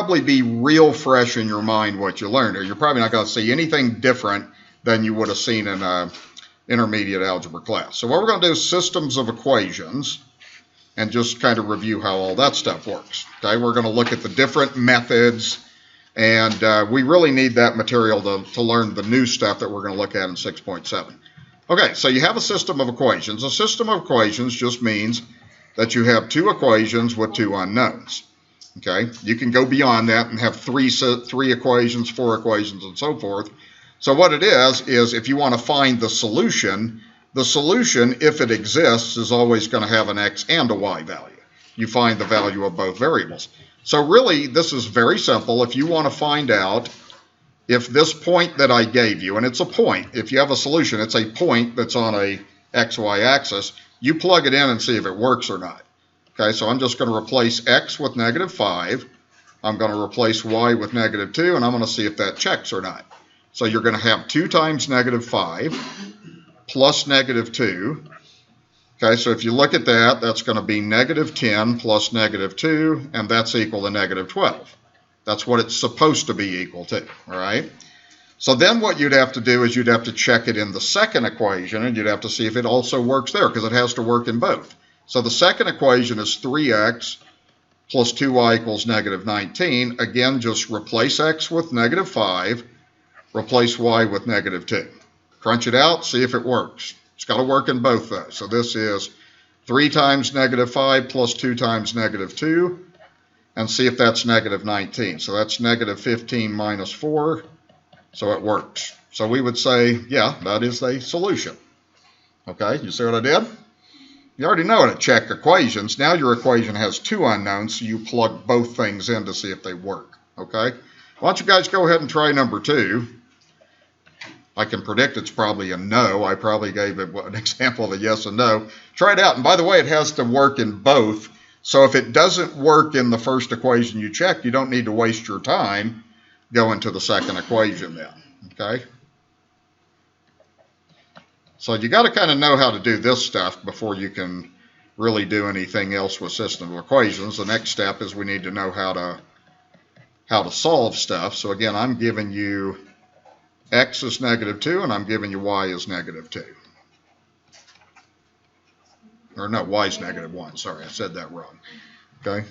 probably be real fresh in your mind what you learned, or you're probably not going to see anything different than you would have seen in an intermediate algebra class. So what we're going to do is systems of equations, and just kind of review how all that stuff works. Okay, we're going to look at the different methods, and we really need that material to learn the new stuff that we're going to look at in 6.7. Okay, so you have a system of equations. A system of equations just means that you have two equations with two unknowns. Okay, you can go beyond that and have three equations, four equations, and so forth. So what it is if you want to find the solution, if it exists, is always going to have an x and a y value. You find the value of both variables. So really, this is very simple. If you want to find out if this point that I gave you, and it's a point, if you have a solution, it's a point that's on a xy axis, you plug it in and see if it works or not. Okay, so I'm just going to replace x with -5. I'm going to replace y with -2, and I'm going to see if that checks or not. So you're going to have 2 times -5 plus -2. Okay, so if you look at that, that's going to be -10 plus -2, and that's equal to -12. That's what it's supposed to be equal to, all right? So then what you'd have to do is you'd have to check it in the second equation, and you'd have to see if it also works there, because it has to work in both. So the second equation is 3x plus 2y equals -19. Again, just replace x with -5, replace y with -2. Crunch it out, see if it works. It's got to work in both those. So this is 3 times -5 plus 2 times -2, and see if that's -19. So that's -15 minus 4, so it works. So we would say, yeah, that is a solution. Okay, you see what I did? You already know how to check equations. Now your equation has 2 unknowns, so you plug both things in to see if they work. Okay? Why don't you guys go ahead and try number 2. I can predict it's probably a no. I probably gave it an example of a yes and no. Try it out. And by the way, it has to work in both. So if it doesn't work in the first equation you checked, you don't need to waste your time going to the second equation then. Okay? So you got to kind of know how to do this stuff before you can really do anything else with system of equations. The next step is we need to know how to solve stuff. So again, I'm giving you x is -2, and I'm giving you y is -2. Or no, y is -1. Sorry, I said that wrong. Okay.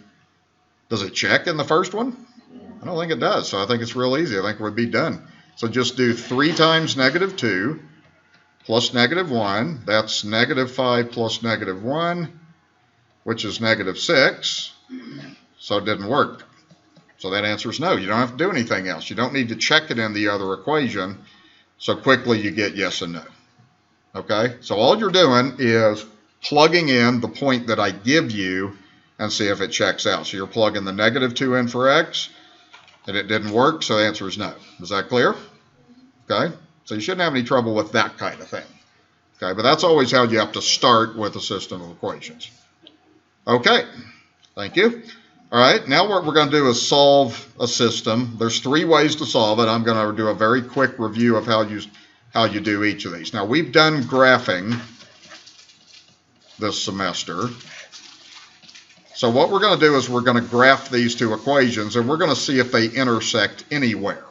Does it check in the first one? I don't think it does, so I think it's real easy. I think we'd be done. So just do 3 times -2 plus -1. That's -5 plus -1, which is -6. So it didn't work. So that answer is no. You don't have to do anything else. You don't need to check it in the other equation. So quickly you get yes and no. Okay? So all you're doing is plugging in the point that I give you and see if it checks out. So you're plugging the -2 in for x, and it didn't work, so the answer is no. Is that clear? Okay? So you shouldn't have any trouble with that kind of thing. Okay? But that's always how you have to start with a system of equations. Okay. Thank you. All right, now what we're going to do is solve a system. There's 3 ways to solve it. I'm going to do a very quick review of how you do each of these. Now, we've done graphing this semester. So what we're going to do is we're going to graph these 2 equations, and we're going to see if they intersect anywhere.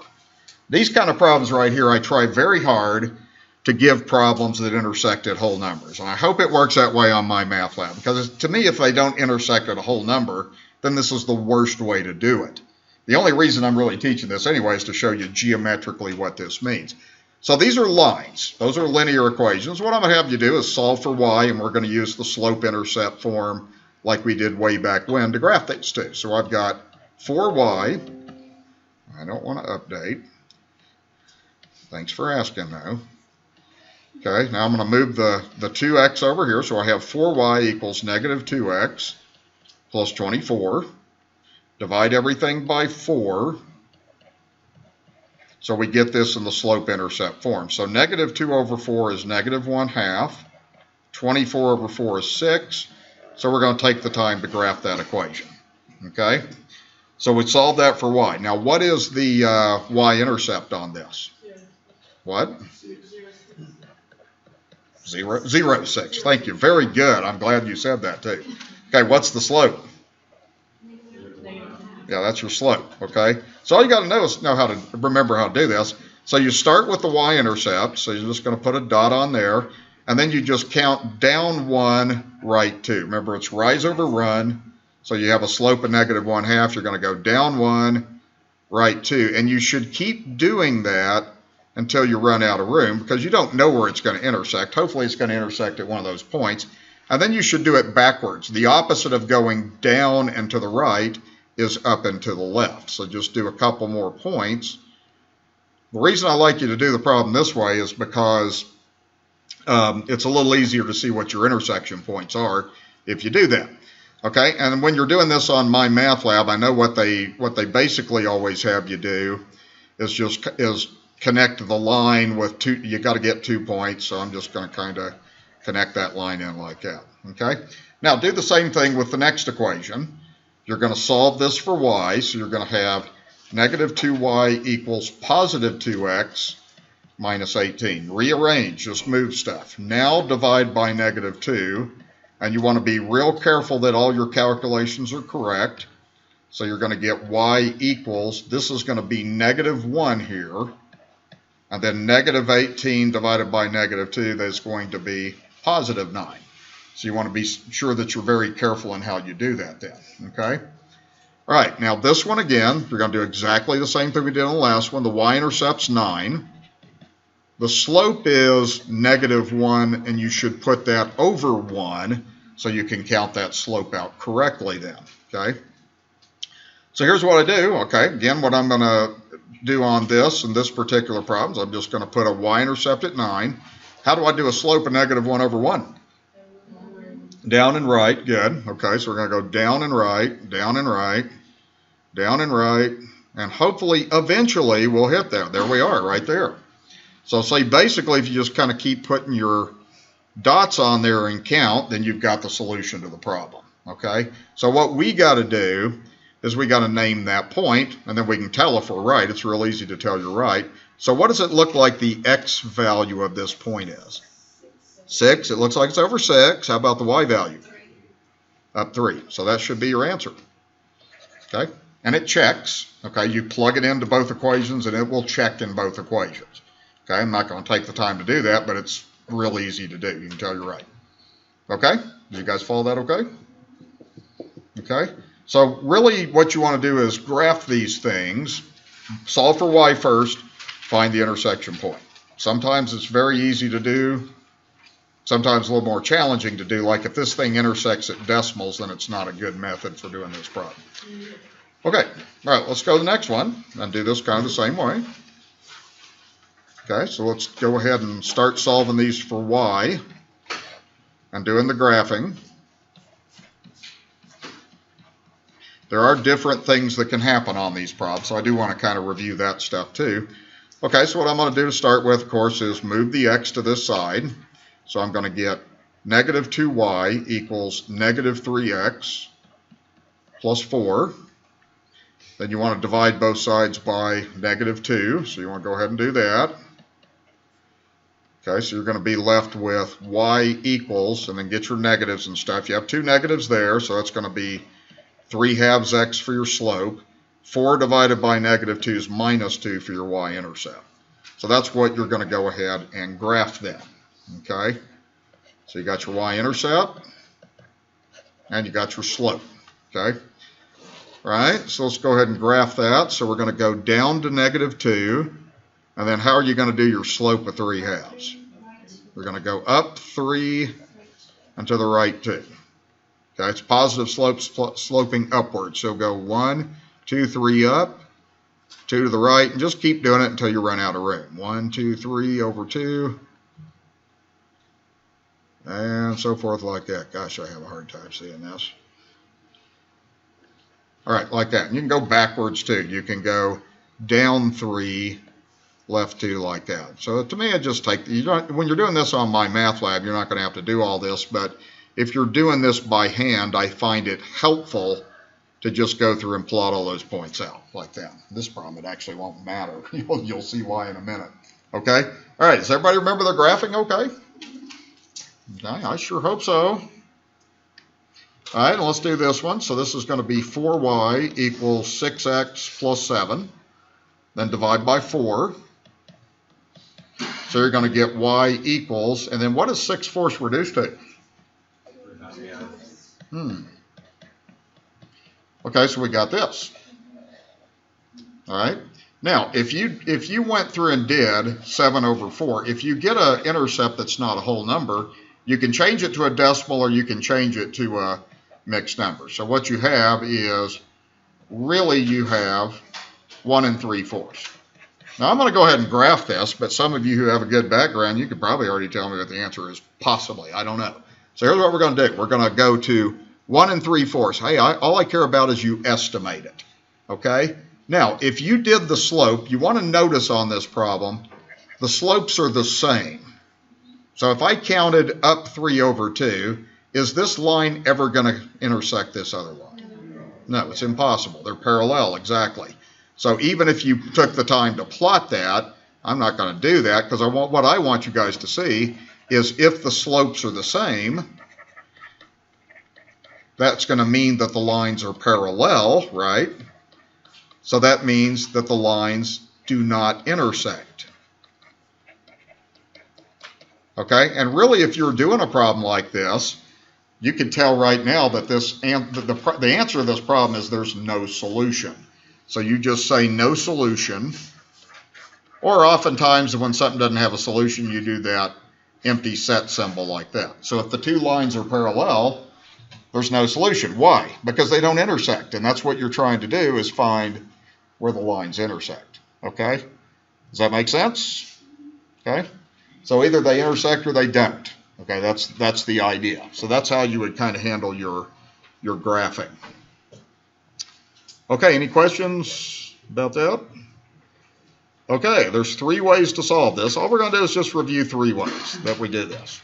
These kind of problems right here, I try very hard to give problems that intersect at whole numbers. And I hope it works that way on my math lab, because to me, if they don't intersect at a whole number, then this is the worst way to do it. The only reason I'm really teaching this anyway is to show you geometrically what this means. So these are lines. Those are linear equations. What I'm going to have you do is solve for y, and we're going to use the slope-intercept form like we did way back when to graph these 2. So I've got 4y. I don't want to update. Thanks for asking, though. Okay, now I'm going to move the 2x over here. So I have 4y equals -2x. Plus 24, divide everything by 4, so we get this in the slope-intercept form. So -2 over 4 is -1/2, 24 over 4 is 6, so we're going to take the time to graph that equation, okay? So we solve that for y. Now what is the y-intercept on this? What? 0, 6. Thank you, very good. I'm glad you said that too. Okay, what's the slope? Yeah, that's your slope, okay? So all you got to know is remember how to do this. So you start with the y-intercept, so you're just going to put a dot on there, and then you just count down 1, right 2. Remember, it's rise over run, so you have a slope of -1/2. You're going to go down 1, right 2, and you should keep doing that until you run out of room, because you don't know where it's going to intersect. Hopefully it's going to intersect at one of those points, and then you should do it backwards. The opposite of going down and to the right is up and to the left. So just do a couple more points. The reason I like you to do the problem this way is because it's a little easier to see what your intersection points are if you do that. Okay, and when you're doing this on My Math Lab, I know what they basically always have you do is connect the line with two. You got to get 2 points, so I'm just going to kind of connect that line in like that. Okay, now do the same thing with the next equation. You're going to solve this for y, so you're going to have -2y equals +2x minus 18. Rearrange, just move stuff. Now divide by -2, and you want to be real careful that all your calculations are correct. So you're going to get y equals, this is going to be -1 here, and then -18 divided by -2, that's going to be +9. So you want to be sure that you're very careful in how you do that then, okay? All right, now this one again, you're going to do exactly the same thing we did on the last one. The y-intercept's 9. The slope is -1, and you should put that over 1 so you can count that slope out correctly then, okay? So here's what I do, okay? Again, what I'm going to do on this and this particular problem is I'm just going to put a y-intercept at 9. How do I do a slope of -1 over 1? Down and right, good. Okay, so we're going to go down and right, down and right, down and right, and hopefully, eventually, we'll hit that. There we are, right there. So say basically, if you just kind of keep putting your dots on there and count, then you've got the solution to the problem, okay? So what we got to do is we got to name that point, and then we can tell if we're right. It's real easy to tell you're right. So what does it look like the x value of this point is? 6. It looks like it's over 6. How about the y value? Up 3. So that should be your answer. Okay? And it checks. Okay? You plug it into both equations and it will check in both equations. Okay? I'm not going to take the time to do that, but it's real easy to do. You can tell you're right. Okay? Do you guys follow that okay? Okay? So really what you want to do is graph these things. Solve for y first. Find the intersection point. Sometimes it's very easy to do. Sometimes a little more challenging to do, like if this thing intersects at decimals, then it's not a good method for doing this problem. Okay, all right, let's go to the next one and do this kind of the same way. Okay, so let's go ahead and start solving these for y and doing the graphing. There are different things that can happen on these problems, so I do want to kind of review that stuff too. Okay, so what I'm going to do to start with, of course, is move the x to this side. So I'm going to get -2y equals -3x plus 4. Then you want to divide both sides by -2. So you want to go ahead and do that. Okay, so you're going to be left with y equals, and then get your negatives and stuff. You have 2 negatives there, so that's going to be 3/2 x for your slope. 4 divided by -2 is -2 for your y-intercept. So that's what you're going to go ahead and graph then. Okay, so you got your y-intercept and you got your slope. Okay, all right, so let's go ahead and graph that. So we're going to go down to -2, and then how are you going to do your slope of 3/2? We're going to go up 3 and to the right 2. Okay, it's positive slopes sloping upward. So go 1, 2, 3 up, 2 to the right, and just keep doing it until you run out of room. 1, 2, 3 over 2. And so forth like that. Gosh, I have a hard time seeing this. All right, like that. And you can go backwards too. You can go down 3, left 2 like that. So to me, I just take, when you're doing this on My Math Lab, you're not going to have to do all this. But if you're doing this by hand, I find it helpful to just go through and plot all those points out like that. This problem, it actually won't matter. You'll see why in a minute. Okay? All right, does everybody remember the graphing okay? I sure hope so. All right, let's do this one. So this is going to be 4y equals 6x plus 7. Then divide by 4. So you're going to get y equals, and then what is 6/4 reduced to? Okay, so we got this. All right. Now, if you went through and did 7/4, if you get an intercept that's not a whole number, you can change it to a decimal or you can change it to a mixed number. So what you have is, really you have 1 3/4. Now I'm going to go ahead and graph this, but some of you who have a good background, you could probably already tell me what the answer is, possibly. I don't know. So here's what we're going to do. We're going to go to 1 3/4. Hey, all I care about is you estimate it. Okay? Now, if you did the slope, you want to notice on this problem, the slopes are the same. So if I counted up 3/2, is this line ever going to intersect this other line? No, it's impossible. They're parallel, exactly. So even if you took the time to plot that, I'm not going to do that because what I want you guys to see is if the slopes are the same, that's going to mean that the lines are parallel, right? So that means that the lines do not intersect. Okay, and really if you're doing a problem like this, you can tell right now that the answer to this problem is there's no solution. So you just say no solution, or oftentimes when something doesn't have a solution, you do that empty set symbol like that. So if the two lines are parallel, there's no solution. Why? Because they don't intersect, and that's what you're trying to do is find where the lines intersect. Okay? Does that make sense? Okay? So either they intersect or they don't. Okay, that's the idea. So that's how you would kind of handle your graphing. Okay, any questions about that? Okay, there's 3 ways to solve this. All we're going to do is just review 3 ways that we do this.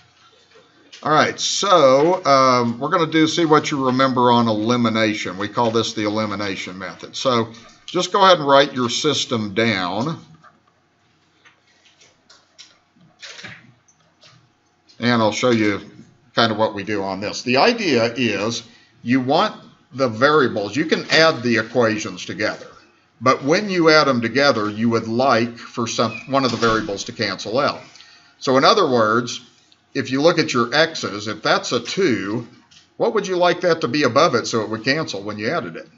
All right, so we're going to see what you remember on elimination. We call this the elimination method. So just go ahead and write your system down. And I'll show you kind of what we do on this. The idea is you want the variables. You can add the equations together. But when you add them together, you would like for one of the variables to cancel out. So in other words, if you look at your x's, if that's a 2, what would you like that to be above it so it would cancel when you added it?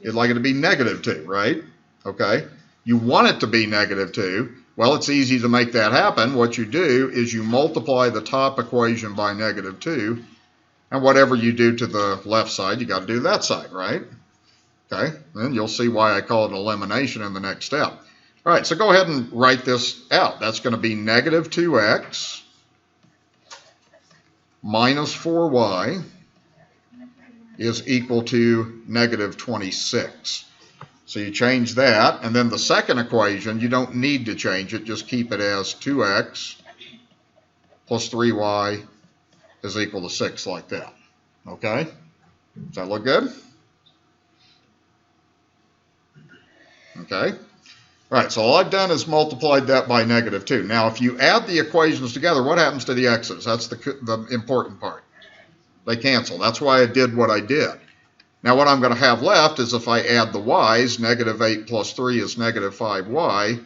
You'd like it to be -2, right? Okay. You want it to be -2. Well, it's easy to make that happen. What you do is you multiply the top equation by -2, and whatever you do to the left side, you got to do that side, right? Okay, then you'll see why I call it elimination in the next step. All right, so go ahead and write this out. That's going to be -2x minus 4y is equal to -26. So you change that, and then the second equation, you don't need to change it. Just keep it as 2x plus 3y is equal to 6 like that. Okay? Does that look good? Okay. All right, so all I've done is multiplied that by -2. Now, if you add the equations together, what happens to the x's? That's the important part. They cancel. That's why I did what I did. Now, what I'm going to have left is if I add the y's, -8 plus 3 is -5y,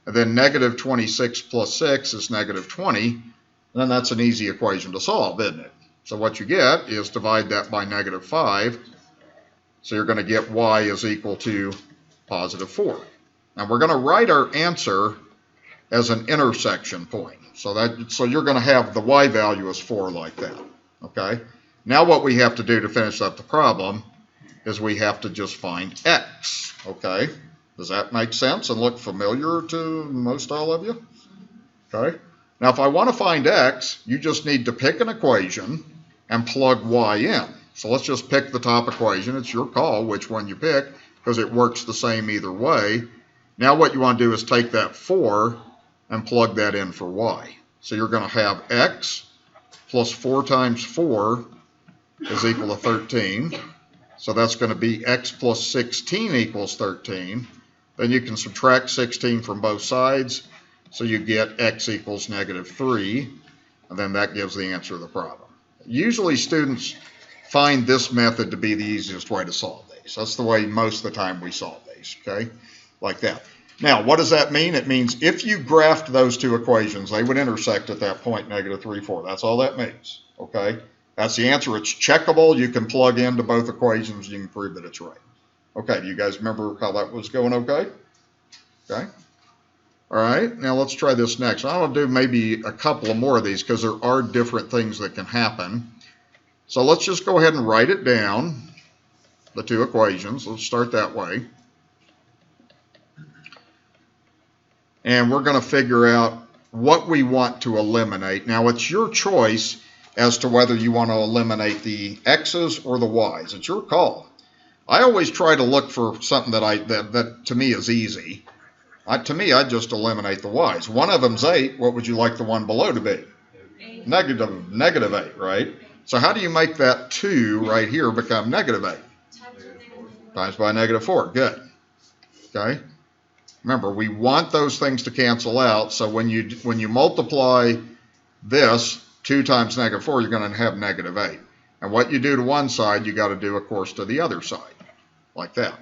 and then -26 plus 6 is -20, then that's an easy equation to solve, isn't it? So what you get is divide that by -5, so you're going to get y is equal to +4. Now, we're going to write our answer as an intersection point. So you're going to have the y value as 4 like that, okay? Now what we have to do to finish up the problem is we have to just find x, okay? Does that make sense and look familiar to most all of you? Okay? Now if I want to find x, you just need to pick an equation and plug y in. So let's just pick the top equation. It's your call which one you pick because it works the same either way. Now what you want to do is take that 4 and plug that in for y. So you're going to have x plus 4 times 4 is equal to 13. So that's going to be x plus 16 equals 13. Then you can subtract 16 from both sides. So you get x equals -3. And then that gives the answer to the problem. Usually students find this method to be the easiest way to solve these. That's the way most of the time we solve these, okay? Like that. Now, what does that mean? It means if you graphed those two equations, they would intersect at that point, negative 3, 4. That's all that means, okay? That's the answer. It's checkable. You can plug into both equations. You can prove that it's right. Okay, do you guys remember how that was going okay? Okay. All right, now let's try this next. I want to do maybe a couple of more of these because there are different things that can happen. So let's just go ahead and write it down, the two equations. Let's start that way. And we're going to figure out what we want to eliminate. Now, it's your choice as to whether you want to eliminate the x's or the y's. It's your call. I always try to look for something that to me is easy. To me, I'd just eliminate the y's. One of them's 8. What would you like the one below to be? 8. Negative 8, right? So how do you make that 2 right here become negative 8? Times by negative 4. Good. Okay. Remember, we want those things to cancel out. So when you multiply this 2 times negative 4, you're going to have negative 8. And what you do to one side, you got to do, of course, to the other side, like that.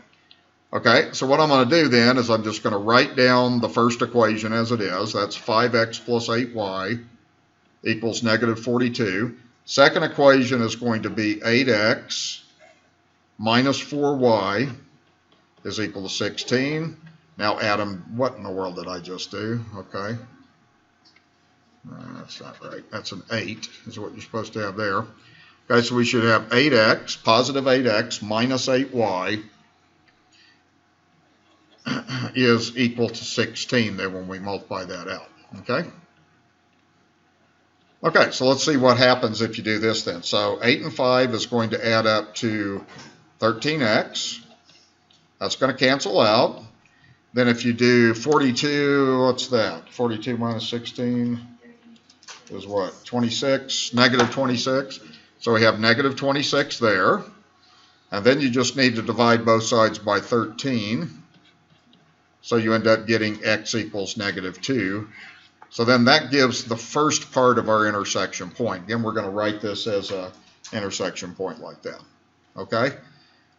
Okay, so what I'm going to do then is I'm just going to write down the first equation as it is. That's 5x plus 8y equals negative 42. Second equation is going to be 8x minus 4y is equal to 16. Now, Adam, what in the world did I just do? Okay. That's not right. That's an 8 is what you're supposed to have there. Okay, so we should have 8x, positive 8x minus 8y is equal to 16 there when we multiply that out. Okay? Okay, so let's see what happens if you do this then. So 8 and 5 is going to add up to 13x. That's going to cancel out. Then if you do 42, what's that? 42 minus 16 is what? 26, negative 26. So we have negative 26 there. And then you just need to divide both sides by 13. So you end up getting x equals negative 2. So then that gives the first part of our intersection point. Again, we're going to write this as an intersection point like that. Okay?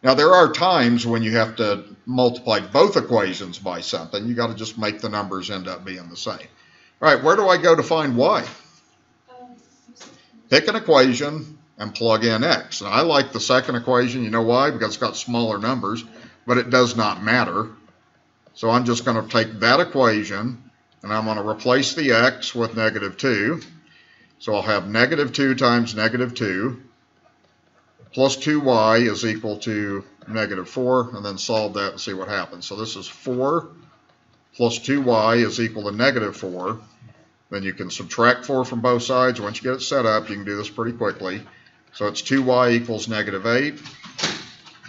Now, there are times when you have to multiply both equations by something. You got to just make the numbers end up being the same. All right, where do I go to find y? Pick an equation and plug in x. And I like the second equation. You know why? Because it's got smaller numbers, but it does not matter. So I'm just going to take that equation, and I'm going to replace the x with negative 2. So I'll have negative 2 times negative 2 plus 2y is equal to negative 4, and then solve that and see what happens. So this is 4 plus 2y is equal to negative 4. Then you can subtract 4 from both sides. Once you get it set up, you can do this pretty quickly. So it's 2y equals negative 8.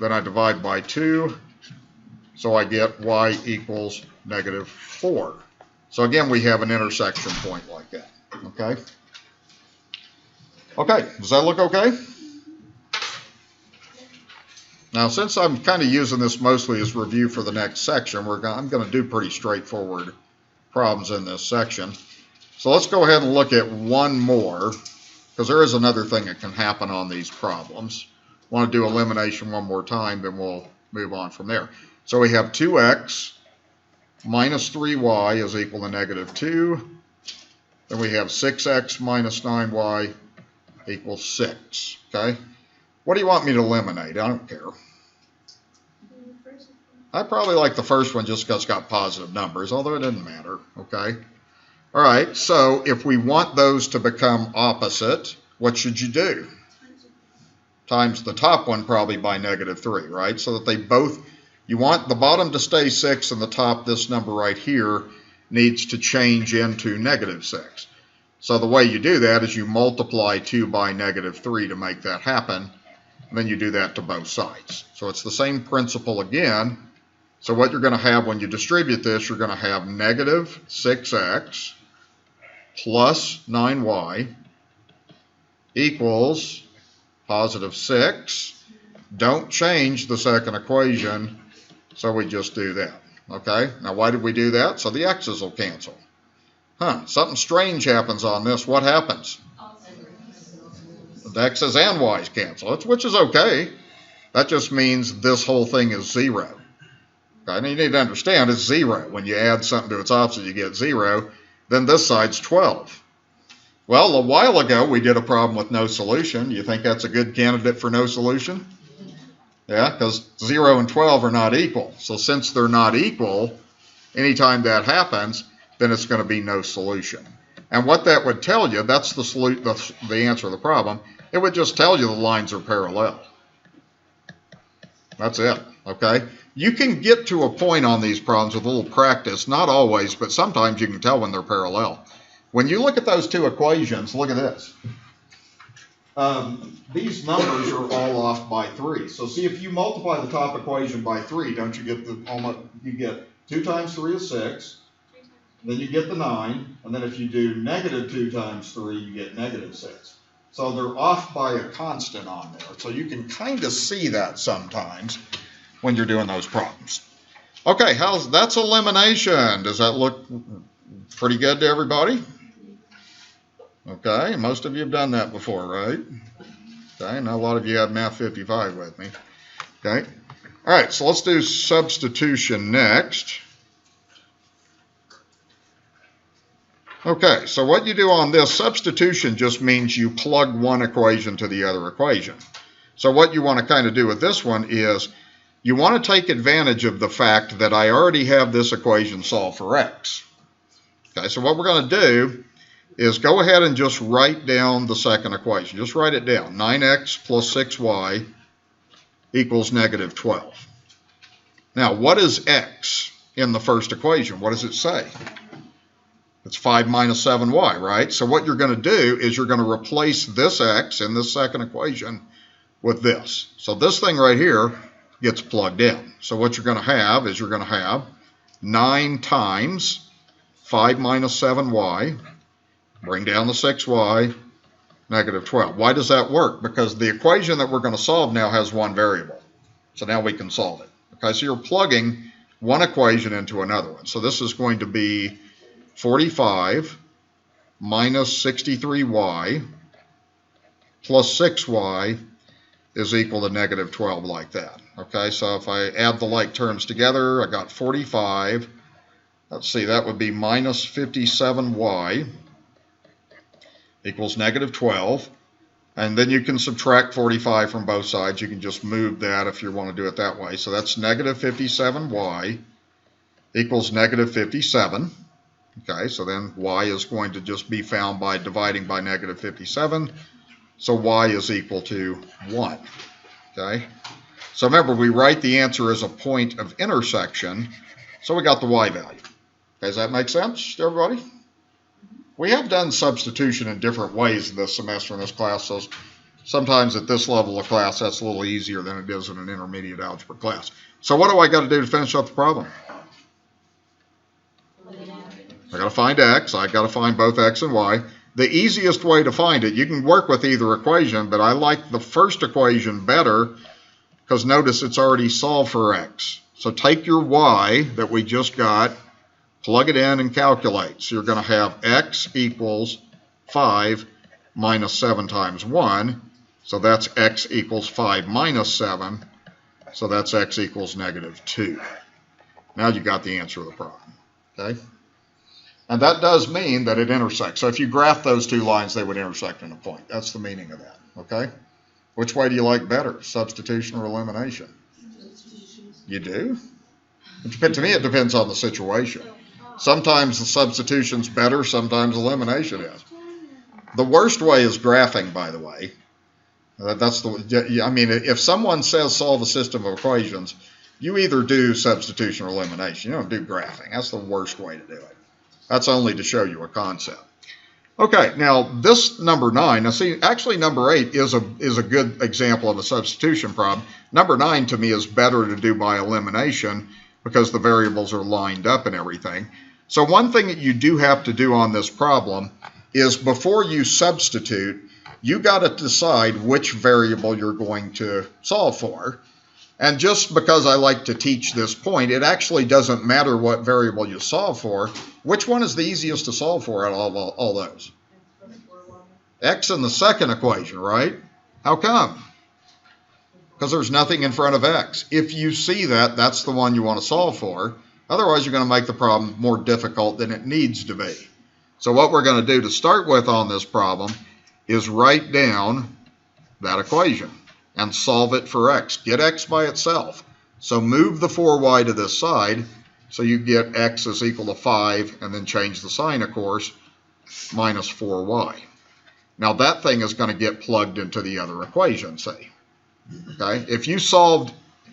Then I divide by 2. So I get y equals negative 4. So again, we have an intersection point like that. Okay? Okay, does that look okay? Now, since I'm kind of using this mostly as review for the next section, I'm going to do pretty straightforward problems in this section. So let's go ahead and look at one more, because there is another thing that can happen on these problems. I want to do elimination one more time, then we'll move on from there. So we have 2x minus 3y is equal to negative 2. Then we have 6x minus 9y equals 6. Okay? What do you want me to eliminate? I don't care. I probably like the first one just because it's got positive numbers, although it doesn't matter. Okay? All right, so if we want those to become opposite, what should you do? Times the top one probably by negative 3, right? So that they both, you want the bottom to stay 6 and the top, this number right here, needs to change into negative 6. So the way you do that is you multiply 2 by negative 3 to make that happen. And then you do that to both sides. So it's the same principle again. So what you're going to have when you distribute this, you're going to have negative 6x plus 9y equals positive 6. Don't change the second equation, so we just do that. Okay, now why did we do that? So the x's will cancel. Something strange happens on this. What happens? The x's and y's cancel, which is okay. That just means this whole thing is 0. Okay? And you need to understand it's 0. When you add something to its opposite, you get 0. Then this side's 12. Well, a while ago, we did a problem with no solution. You think that's a good candidate for no solution? Yeah, because 0 and 12 are not equal. So since they're not equal, anytime that happens, then it's going to be no solution. And what that would tell you, that's the answer to the problem. It would just tell you the lines are parallel. That's it, okay? You can get to a point on these problems with a little practice, not always, but sometimes you can tell when they're parallel. When you look at those two equations, look at this. These numbers are all off by 3. So see, if you multiply the top equation by 3, don't you get you get 2 times 3 is 6, then you get the 9, and then if you do negative 2 times 3, you get negative 6. So they're off by a constant on there. So you can kind of see that sometimes when you're doing those problems. Okay, that's elimination. Does that look pretty good to everybody? Okay, most of you have done that before, right? Okay, now a lot of you have Math 55 with me. Okay, all right, so let's do substitution next. Okay, so what you do on this, substitution just means you plug one equation to the other equation. So what you want to kind of do with this one is you want to take advantage of the fact that I already have this equation solved for x. Okay, so what we're going to do is go ahead and just write down the second equation. Just write it down. 9x plus 6y equals negative 12. Now, what is x in the first equation? What does it say? It's 5 minus 7y, right? So what you're going to do is you're going to replace this x in this second equation with this. So this thing right here gets plugged in. So what you're going to have is you're going to have 9 times 5 minus 7y, bring down the 6y, negative 12. Why does that work? Because the equation that we're going to solve now has one variable. So now we can solve it. Okay, so you're plugging one equation into another one. So this is going to be 45 minus 63y plus 6y is equal to negative 12 like that. Okay, so if I add the like terms together, I got 45. Let's see, that would be minus 57y equals negative 12. And then you can subtract 45 from both sides. You can just move that if you want to do it that way. So that's negative 57y equals negative 57. Okay, so then y is going to just be found by dividing by negative 57. So y is equal to 1. Okay, so remember, we write the answer as a point of intersection. So we got the y value. Okay, does that make sense to everybody? We have done substitution in different ways this semester in this class, so sometimes at this level of class that's a little easier than it is in an intermediate algebra class. So what do I got to do to finish up the problem? I got to find x. I got to find both x and y. The easiest way to find it, you can work with either equation, but I like the first equation better because notice it's already solved for x. So take your y that we just got, plug it in and calculate. So you're going to have x equals 5 minus 7 times 1. So that's x equals 5 minus 7. So that's x equals negative 2. Now you got the answer to the problem. Okay? And that does mean that it intersects. So if you graph those two lines, they would intersect in a point. That's the meaning of that. Okay? Which way do you like better, substitution or elimination? You do? To me, it depends on the situation. Sometimes the substitution's better, sometimes elimination is. The worst way is graphing, by the way. I mean, if someone says solve a system of equations, you either do substitution or elimination. You don't do graphing. That's the worst way to do it. That's only to show you a concept. Okay, now this number 9, now see, actually number 8 is a good example of a substitution problem. Number 9 to me is better to do by elimination because the variables are lined up and everything. So one thing that you do have to do on this problem is before you substitute, you got to decide which variable you're going to solve for. And just because I like to teach this point, it actually doesn't matter what variable you solve for. Which one is the easiest to solve for out of all those? X in the second equation, right? How come? Because there's nothing in front of X. If you see that, that's the one you want to solve for. Otherwise, you're going to make the problem more difficult than it needs to be. So what we're going to do to start with on this problem is write down that equation and solve it for X. Get X by itself. So move the 4y to this side so you get X is equal to 5, and then change the sign, of course, minus 4y. Now that thing is going to get plugged into the other equation, see? Okay? If you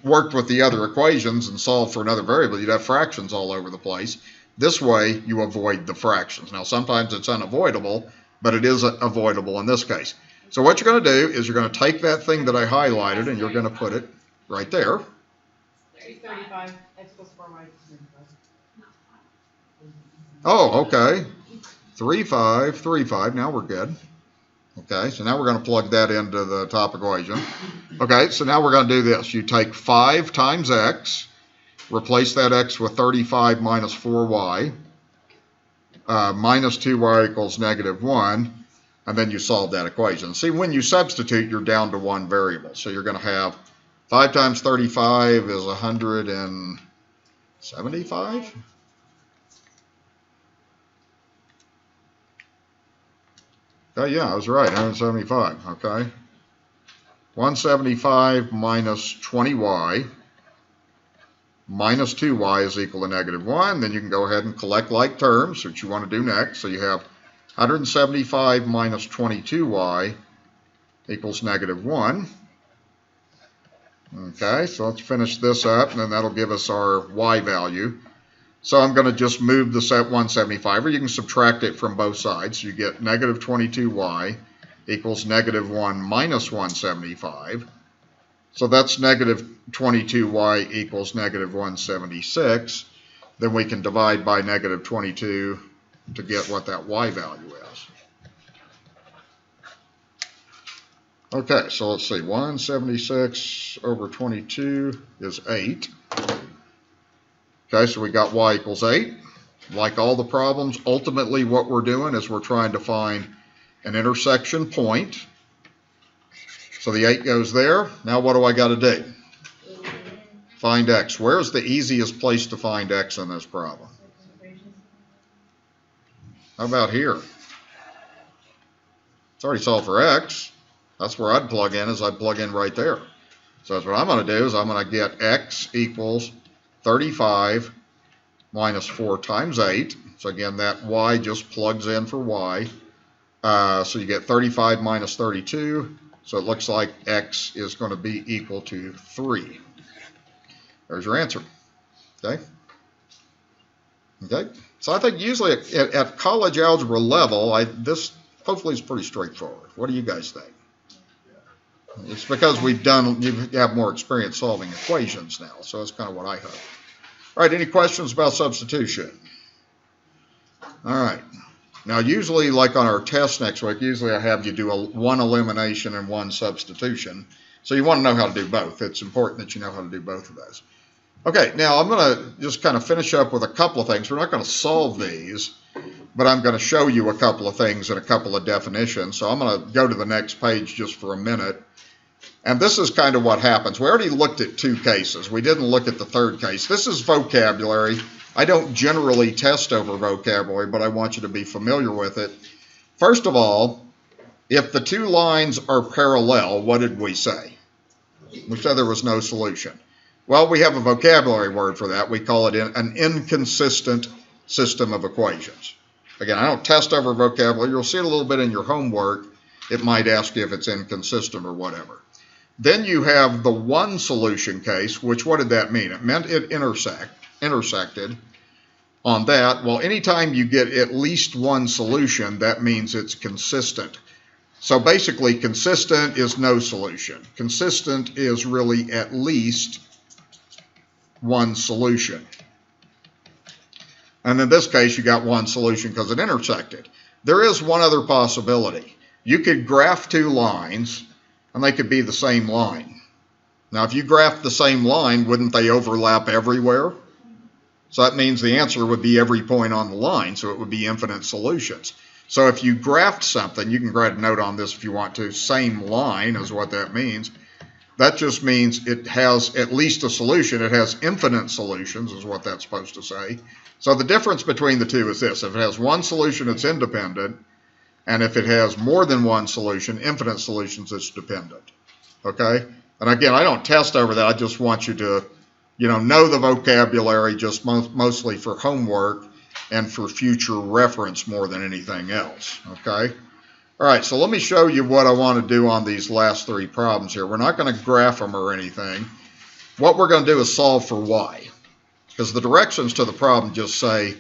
worked with the other equations and solved for another variable, you'd have fractions all over the place. This way, you avoid the fractions. Now, sometimes it's unavoidable, but it is avoidable in this case. So what you're going to do is you're going to take that thing that I highlighted and you're going to put it right there. 35, X plus 4y. Oh, okay. 3, 5, 3, 5. Now we're good. Okay, so now we're going to plug that into the top equation. Okay, so now we're going to do this. You take 5 times X, replace that X with 35 minus 4y, minus 2y equals negative 1, and then you solve that equation. See, when you substitute, you're down to one variable. So you're going to have 5 times 35 is 175? Okay, yeah, I was right, 175, okay. 175 minus 20y minus 2y is equal to negative 1. Then you can go ahead and collect like terms, which you want to do next. So you have 175 minus 22y equals negative 1. Okay, so let's finish this up, and then that'll give us our y value. So I'm going to just move the set 175, or you can subtract it from both sides. You get negative 22y equals negative 1 minus 175. So that's negative 22y equals negative 176. Then we can divide by negative 22 to get what that y value is. Okay, so let's see. 176 over 22 is 8. Okay, so we got y equals 8. Like all the problems, ultimately what we're doing is we're trying to find an intersection point. So the 8 goes there. Now what do I got to do? Find x. Where's the easiest place to find x in this problem? How about here? It's already solved for x. That's where I'd plug in, is I'd plug in right there. So that's what I'm going to do, is I'm going to get x equals 35 minus 4 times 8. So again, that y just plugs in for y. So you get 35 minus 32. So it looks like x is going to be equal to 3. There's your answer. Okay? Okay? So I think usually at college algebra level, this hopefully is pretty straightforward. What do you guys think? It's because you have more experience solving equations now, so that's kind of what I hope. All right, any questions about substitution? All right. Now, usually, like on our test next week, usually I have you do one elimination and one substitution. So you want to know how to do both. It's important that you know how to do both of those. Okay, now I'm going to just kind of finish up with a couple of things. We're not going to solve these, but I'm going to show you a couple of things and a couple of definitions. So I'm going to go to the next page just for a minute. And this is kind of what happens. We already looked at 2 cases. We didn't look at the third case. This is vocabulary. I don't generally test over vocabulary, but I want you to be familiar with it. First of all, if the 2 lines are parallel, what did we say? We said there was no solution. Well, we have a vocabulary word for that. We call it an inconsistent system of equations. Again, I don't test over vocabulary. You'll see it a little bit in your homework. It might ask you if it's inconsistent or whatever. Then you have the one solution case, which what did that mean? It meant it intersected on that. Well, anytime you get at least one solution, that means it's consistent. So basically, consistent is no solution. Consistent is really at least one solution. And in this case, you got one solution because it intersected. There is one other possibility. You could graph 2 lines, and they could be the same line. Now, if you graphed the same line, wouldn't they overlap everywhere? So that means the answer would be every point on the line, so it would be infinite solutions. So if you graphed something, you can write a note on this if you want to, same line is what that means. That just means it has at least a solution. It has infinite solutions is what that's supposed to say. So the difference between the two is this. If it has one solution, it's independent. And if it has more than one solution, infinite solutions, it's dependent. Okay? And again, I don't test over that. I just want you to, know the vocabulary just mostly for homework and for future reference more than anything else. Okay? All right, so let me show you what I want to do on these last three problems here. We're not going to graph them or anything. What we're going to do is solve for y, because the directions to the problem just say,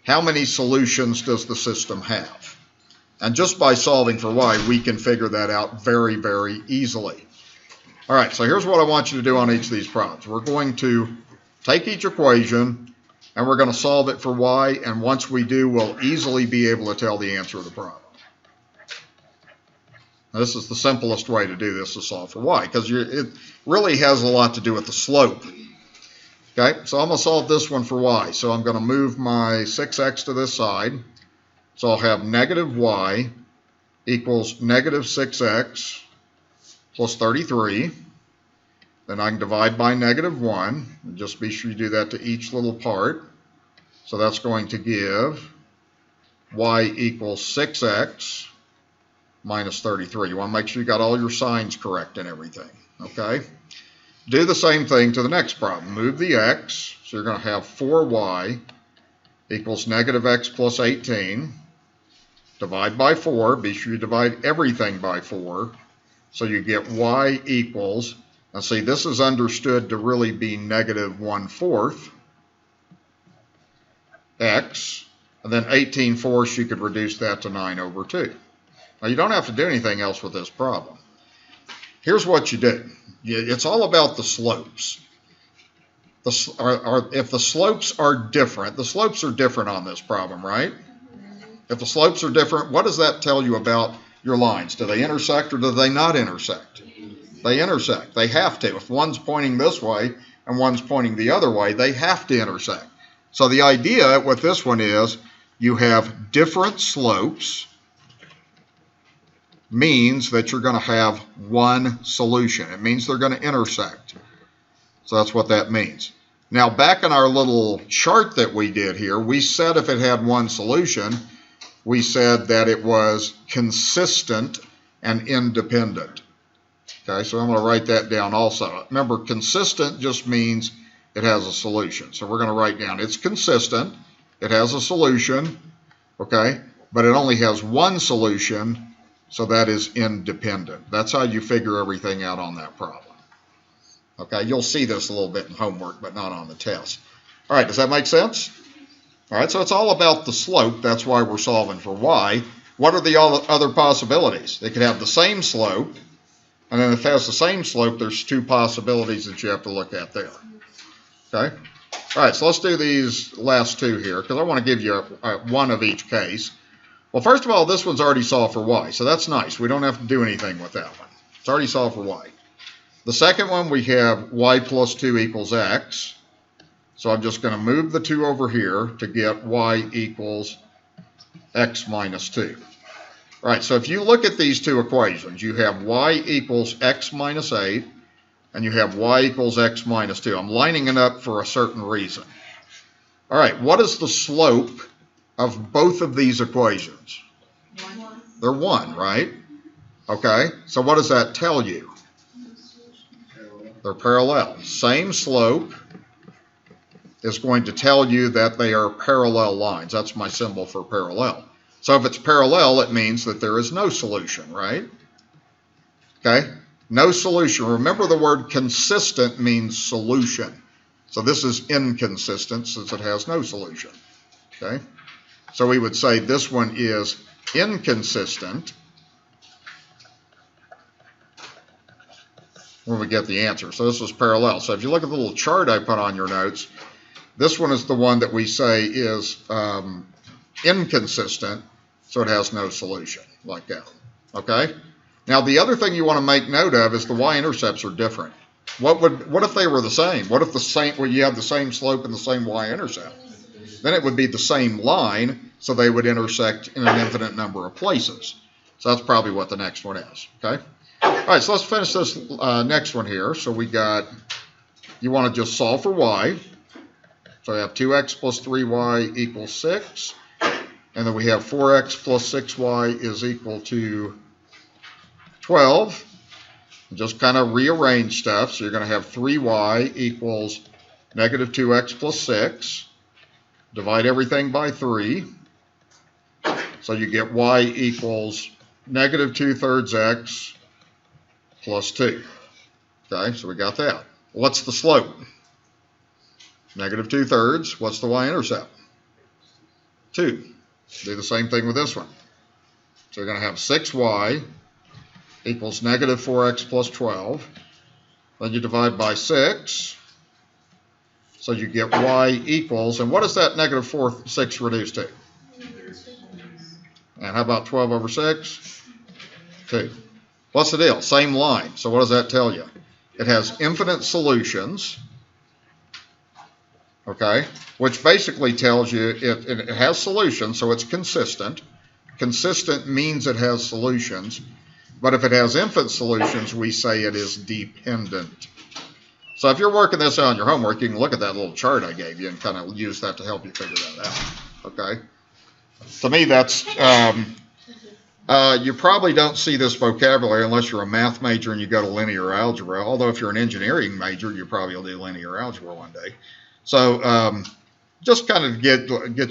how many solutions does the system have? And just by solving for y, we can figure that out very, very easily. All right, so here's what I want you to do on each of these problems. We're going to take each equation, and we're going to solve it for y, and once we do, we'll easily be able to tell the answer to the problem. Now, this is the simplest way to do this, to solve for y, because it really has a lot to do with the slope. Okay, so I'm going to solve this one for y. So I'm going to move my 6x to this side. So I'll have negative y equals negative 6x plus 33. Then I can divide by negative 1. And just be sure you do that to each little part. So that's going to give y equals 6x minus 33. You want to make sure you got all your signs correct and everything. Okay? Do the same thing to the next problem. Move the x. So you're going to have 4y equals negative x plus 18. Divide by 4. Be sure you divide everything by 4. So you get y equals, now see, this is understood to really be negative 1/4 x. And then 18/4, you could reduce that to 9/2. Now, you don't have to do anything else with this problem. Here's what you do. It's all about the slopes. If the slopes are different on this problem, right? If the slopes are different, what does that tell you about your lines? Do they intersect or do they not intersect? They intersect. They have to. If one's pointing this way and one's pointing the other way, they have to intersect. So the idea with this one is you have different slopes means that you're going to have one solution. It means they're going to intersect. So that's what that means. Now, back in our little chart that we did here, we said if it had one solution, we said that it was consistent and independent. Okay, so I'm going to write that down also. Remember, consistent just means it has a solution. So we're going to write down it's consistent, it has a solution, okay, but it only has one solution, so that is independent. That's how you figure everything out on that problem. Okay, you'll see this a little bit in homework, but not on the test. All right, does that make sense? All right, so it's all about the slope. That's why we're solving for y. What are the other possibilities? They could have the same slope, and then if it has the same slope, there's two possibilities that you have to look at there. Okay? All right, so let's do these last two here, because I want to give you one of each case. Well, first of all, this one's already solved for y, so that's nice. We don't have to do anything with that one. It's already solved for y. The second one, we have y plus 2 equals x. So I'm just going to move the 2 over here to get y equals x minus 2. All right, so if you look at these two equations, you have y equals x minus 8, and you have y equals x minus 2. I'm lining it up for a certain reason. All right, what is the slope of both of these equations? 1. They're 1, right? Okay, so what does that tell you? They're parallel. Same slope is going to tell you that they are parallel lines. That's my symbol for parallel. So if it's parallel, it means that there is no solution, right? Okay, no solution. Remember, the word consistent means solution. So this is inconsistent since it has no solution. Okay, so we would say this one is inconsistent when we get the answer. So this is parallel. So if you look at the little chart I put on your notes, this one is the one that we say is inconsistent, so it has no solution, like that. Okay? Now, the other thing you want to make note of is the y-intercepts are different. What if they were the same? What if you have the same slope and the same y-intercept? then it would be the same line, so they would intersect in an infinite number of places. So that's probably what the next one is, okay? All right, so let's finish this next one here. So we got, you want to just solve for y. So we have 2x plus 3y equals 6. And then we have 4x plus 6y is equal to 12. Just kind of rearrange stuff. So you're going to have 3y equals negative 2x plus 6. Divide everything by 3. So you get y equals negative 2/3 x plus 2. Okay, so we got that. What's the slope? Negative 2/3. What's the y-intercept? 2. Do the same thing with this one. So you're going to have 6y equals negative 4x plus 12. Then you divide by 6. So you get y equals, and what does that negative 6 reduce to? And how about 12 over 6? 2. What's the deal? Same line. So what does that tell you? It has infinite solutions, okay, which basically tells you it has solutions, so it's consistent. Consistent means it has solutions, but if it has infinite solutions, we say it is dependent. So if you're working this out on your homework, you can look at that little chart I gave you and kind of use that to help you figure that out, okay? To me, that's, you probably don't see this vocabulary unless you're a math major and you go to linear algebra, although if you're an engineering major, you probably will do linear algebra one day. So just kind of get